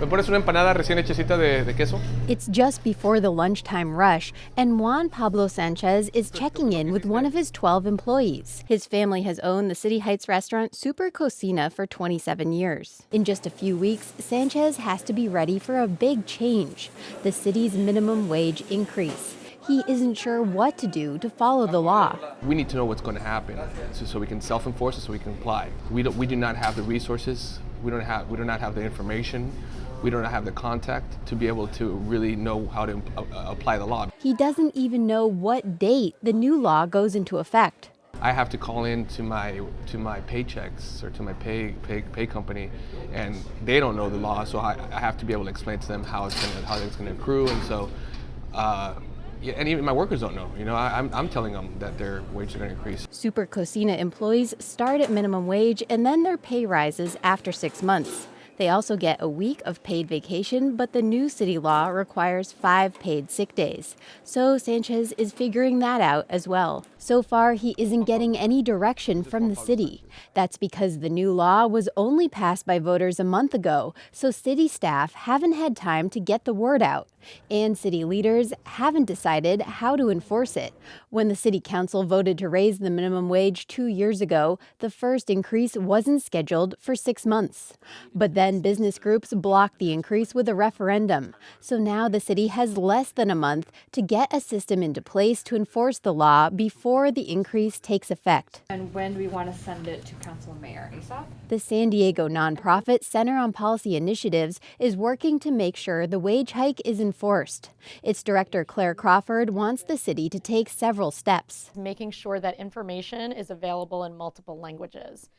¿Me pones una empanada recién hechecita de queso? It's just before the lunchtime rush, and Juan Pablo Sanchez is checking in with one of his 12 employees. His family has owned the City Heights restaurant Super Cocina for 27 years. In just a few weeks, Sanchez has to be ready for a big change, the city's minimum wage increase. He isn't sure what to do to follow the law. We need to know what's going to happen so we can self-enforce it, so we can comply. We do not have the resources. We do not have the information. We don't have the contact to be able to really know how to apply the law. He doesn't even know what date the new law goes into effect. I have to call in to my paychecks or to my pay company, and they don't know the law, so I have to be able to explain to them how it's going to accrue, and so. Yeah, and even my workers don't know. I'm telling them that their wages are going to increase. Super Cocina employees start at minimum wage, and then their pay rises after 6 months. They also get a week of paid vacation, but the new city law requires 5 paid sick days. So Sanchez is figuring that out as well. So far, he isn't getting any direction from the city. That's because the new law was only passed by voters a month ago, so city staff haven't had time to get the word out. And city leaders haven't decided how to enforce it. When the city council voted to raise the minimum wage 2 years ago, the first increase wasn't scheduled for 6 months. But then business groups blocked the increase with a referendum. So now the city has less than a month to get a system into place to enforce the law before the increase takes effect. And when do we want to send it to council and mayor? ASAP? The San Diego nonprofit Center on Policy Initiatives is working to make sure the wage hike is enforced. Its director, Claire Crawford, wants the city to take several steps. Making sure that information is available in multiple languages.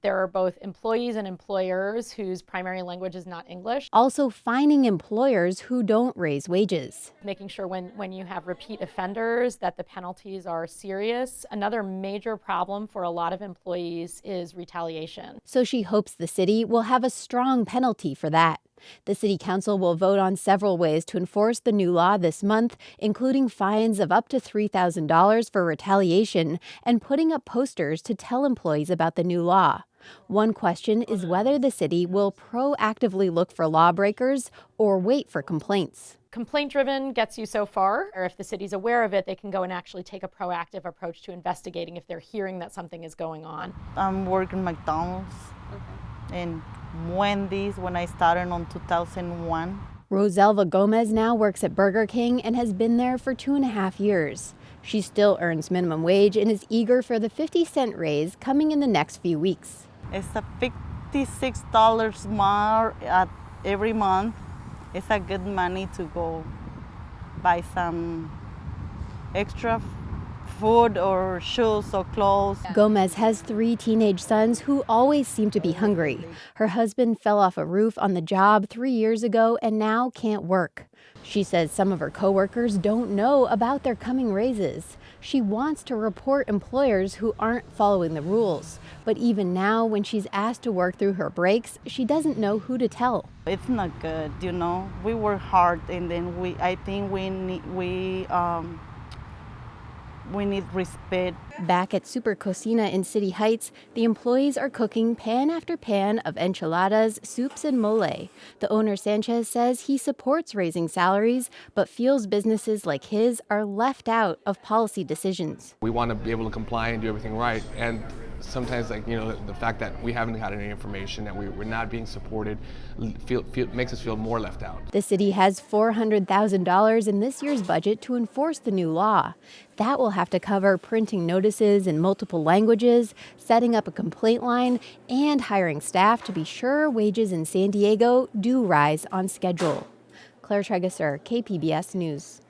There are both employees and employers whose primary language is not English. Also fining employers who don't raise wages. Making sure when you have repeat offenders that the penalties are serious. Another major problem for a lot of employees is retaliation. So she hopes the city will have a strong penalty for that. The city council will vote on several ways to enforce the new law this month, including fines of up to $3,000 for retaliation and putting up posters to tell employees about the new law. One question is whether the city will proactively look for lawbreakers or wait for complaints. Complaint-driven gets you so far, or if the city's aware of it, they can go and actually take a proactive approach to investigating if they're hearing that something is going on. I'm working McDonald's and Wendy's when I started in 2001. Roselva Gomez now works at Burger King and has been there for 2.5 years. She still earns minimum wage and is eager for the 50-cent raise coming in the next few weeks. It's a $56 more every month. It's a good money to go buy some extra food or shoes or clothes. Gomez has 3 teenage sons who always seem to be hungry. Her husband fell off a roof on the job 3 years ago and now can't work. She says some of her coworkers don't know about their coming raises. She wants to report employers who aren't following the rules. But even now, when she's asked to work through her breaks, she doesn't know who to tell. It's not good, We work hard, and then I think we need respect. Back at Super Cocina in City Heights, the employees are cooking pan after pan of enchiladas, soups, and mole. The owner, Sanchez, says he supports raising salaries, but feels businesses like his are left out of policy decisions. We want to be able to comply and do everything right, and sometimes, the fact that we haven't had any information, that we're not being supported, makes us feel more left out. The city has $400,000 in this year's budget to enforce the new law. That will have to cover printing notices in multiple languages, setting up a complaint line, and hiring staff to be sure wages in San Diego do rise on schedule. Claire Trageser, KPBS News.